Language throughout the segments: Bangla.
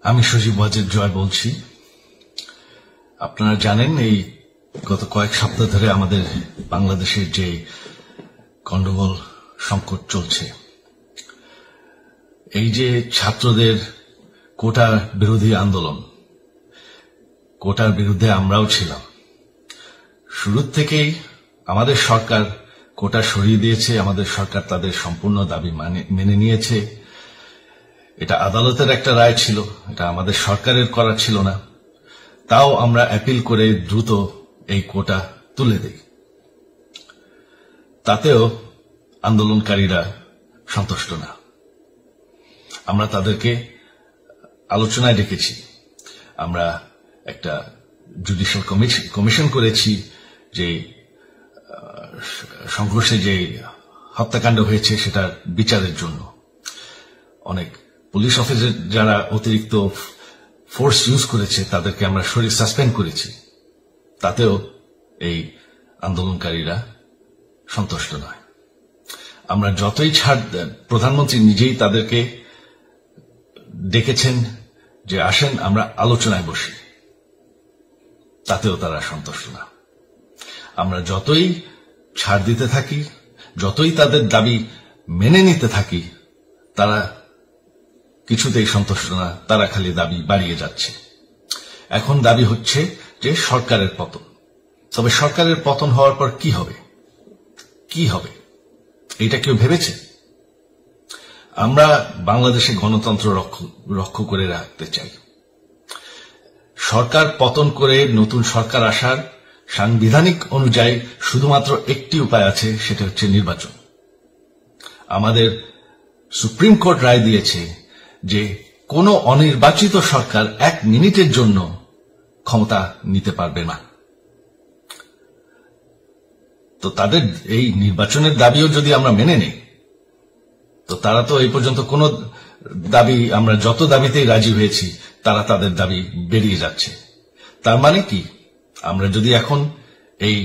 আমি সজীব ওয়াজেদ জয় বলছি। আপনারা জানেন এই গত কয়েক সপ্তাহ ধরে আমাদের বাংলাদেশের যে গন্ডগোল সংকট চলছে, এই যে ছাত্রদের কোটা বিরোধী আন্দোলন, কোটার বিরুদ্ধে আমরাও ছিলাম। শুরু থেকেই আমাদের সরকার কোটা সরিয়ে দিয়েছে, আমাদের সরকার তাদের সম্পূর্ণ দাবি মেনে নিয়েছে। এটা আদালতের একটা রায় ছিল, এটা আমাদের সরকারের করা ছিল না। তাও আমরা অ্যাপিল করে দ্রুত এই কোটা তুলে দেই। তাতেও আন্দোলনকারীরা সন্তুষ্ট না। আমরা তাদেরকে আলোচনায় ডেকেছি, আমরা একটা জুডিশিয়াল কমিশন করেছি যে সংঘর্ষে যে হত্যাকাণ্ড হয়েছে সেটার বিচারের জন্য। অনেক পুলিশ অফিসার যারা অতিরিক্ত ফোর্স ইউজ করেছে তাদেরকে আমরা সাসপেন্ড করেছি। তাতেও এই আন্দোলনকারীরা সন্তুষ্ট নয়। আমরা যতই ছাড় দেন, প্রধানমন্ত্রী নিজেই তাদেরকে ডেকেছেন যে আসেন আমরা আলোচনায় বসি, তাতেও তারা সন্তুষ্ট না। আমরা যতই ছাড় দিতে থাকি, যতই তাদের দাবি মেনে নিতে থাকি, তারা কিছুতেই সন্তুষ্ট না, তারা খালি দাবি বাড়িয়ে যাচ্ছে। এখন দাবি হচ্ছে যে সরকারের পতন। তবে সরকারের পতন হওয়ার পর কি হবে, কি হবে এটা কেউ ভেবেছে? আমরা বাংলাদেশে গণতন্ত্র রক্ষা করে রাখতে চাই। সরকার পতন করে নতুন সরকার আসার সাংবিধানিক অনুযায়ী শুধুমাত্র একটি উপায় আছে, সেটা হচ্ছে নির্বাচন। আমাদের সুপ্রিম কোর্ট রায় দিয়েছে যে কোন অনির্বাচিত সরকার 1 মিনিটের জন্য ক্ষমতা নিতে পারবে না। তো তাদের এই নির্বাচনের দাবিও যদি আমরা মেনে নেই, তো তারা তো এই পর্যন্ত কোন দাবি, আমরা যত দাবিতেই রাজি হয়েছি তারা তাদের দাবি বেরিয়ে যাচ্ছে। তার মানে কি, আমরা যদি এখন এই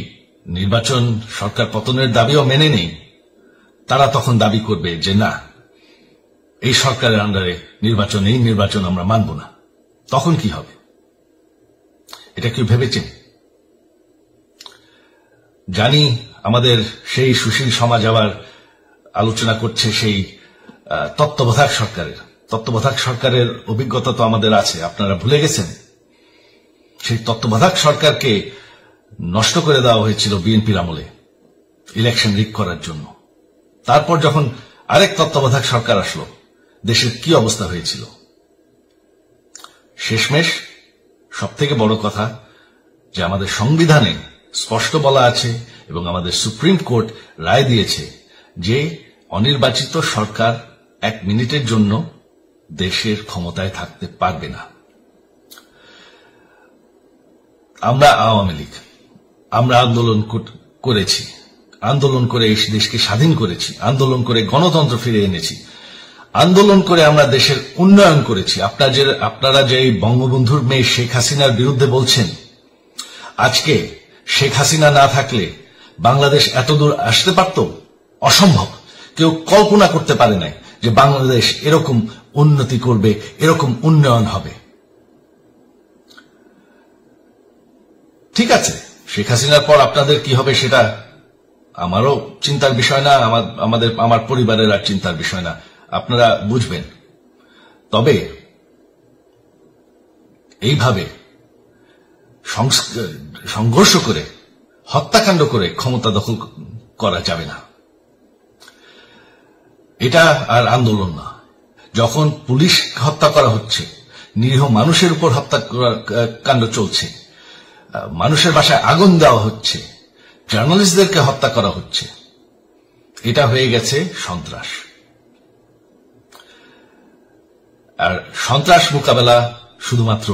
নির্বাচন সরকার পতনের দাবিও মেনে নেই, তারা তখন দাবি করবে যে না, এই সরকারের আন্ডারে নির্বাচন, এই নির্বাচন আমরা মানব না। তখন কি হবে এটা কেউ ভেবেছেন? জানি আমাদের সেই সুশীল সমাজ আবার আলোচনা করছে সেই তত্ত্বাবধায়ক সরকারের অভিজ্ঞতা তো আমাদের আছে, আপনারা ভুলে গেছেন? সেই তত্ত্বাবধায়ক সরকারকে নষ্ট করে দেওয়া হয়েছিল বিএনপির আমলে ইলেকশন রিগ করার জন্য। তারপর যখন আরেক তত্ত্বাবধায়ক সরকার আসলো, দেশের কি অবস্থা হয়েছিল। শেষমেশ সবথেকে বড় কথা যে আমাদের সংবিধানে স্পষ্ট বলা আছে এবং আমাদের সুপ্রিম কোর্ট রায় দিয়েছে যে অনির্বাচিত সরকার 1 মিনিটের জন্য দেশের ক্ষমতায় থাকতে পারবে না। আমরা আওয়ামী লীগ, আমরা আন্দোলন করেছি, আন্দোলন করে এই দেশকে স্বাধীন করেছি, আন্দোলন করে গণতন্ত্র ফিরে এনেছি, আন্দোলন করে আমরা দেশের উন্নয়ন করেছি। আপনারা যে বঙ্গবন্ধুর মেয়ে শেখ হাসিনার বিরুদ্ধে বলছেন, আজকে শেখ হাসিনা না থাকলে বাংলাদেশ এতদূর আসতে পারত? অসম্ভব। কেউ কল্পনা করতে পারে নাই যে বাংলাদেশ এরকম উন্নতি করবে, এরকম উন্নয়ন হবে। ঠিক আছে, শেখ হাসিনার পর আপনাদের কি হবে সেটা আমারও চিন্তার বিষয় না, আমার পরিবারের আর চিন্তার বিষয় না, আপনারা বুঝবেন। তবে এইভাবে সংঘর্ষ করে, হত্যাকাণ্ড করে ক্ষমতা দখল করা যাবে না। এটা আর আন্দোলন না। যখন পুলিশ হত্যা করা হচ্ছে, নিরীহ মানুষের উপর হত্যাকাণ্ড চলছে, মানুষের বাসায় আগুন দেওয়া হচ্ছে, জার্নালিস্টদেরকে হত্যা করা হচ্ছে, এটা হয়ে গেছে সন্ত্রাস। আর সন্ত্রাস মোকাবেলা শুধুমাত্র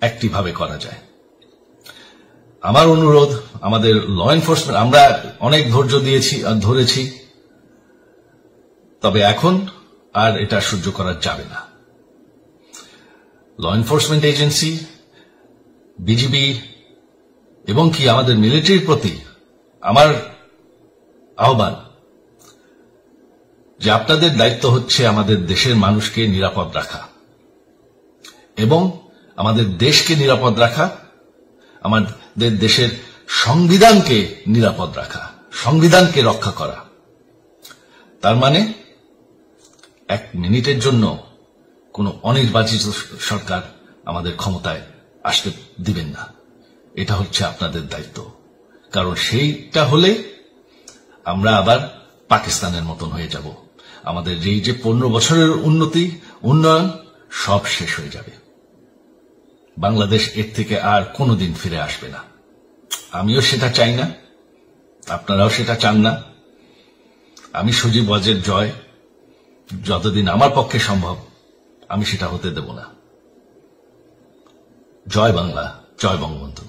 একটি ভাবে করা যায়। আমার অনুরোধ, আমাদের ল এনফোর্সমেন্ট, আমরা অনেক ধৈর্য ধরেছি, তবে এখন আর এটা সহ্য করা যাবে না। ল এনফোর্সমেন্ট এজেন্সি, বিজিবি এবং কি আমাদের মিলিটারির প্রতি আমার আহ্বান যে আপনাদের দায়িত্ব হচ্ছে আমাদের দেশের মানুষকে নিরাপদ রাখা। এবং আমাদের দেশকে নিরাপদ রাখা, আমাদের দেশের সংবিধানকে নিরাপদ রাখা, সংবিধানকে রক্ষা করা। তার মানে 1 মিনিটের জন্য কোন অনির্বাচিত সরকার আমাদের ক্ষমতায় আসতে দিবেন না। এটা হচ্ছে আপনাদের দায়িত্ব, কারণ সেইটা হলে আমরা আবার পাকিস্তানের মতন হয়ে যাব। আমাদের এই যে 15 বছরের উন্নয়ন সব শেষ হয়ে যাবে। বাংলাদেশ এর থেকে আর কোনোদিন ফিরে আসবে না। আমিও সেটা চাই না, আপনারাও সেটা চান না। আমি সজীব ওয়াজের জয় যতদিন আমার পক্ষে সম্ভব আমি সেটা হতে দেব না। জয় বাংলা, জয় বঙ্গবন্ধু।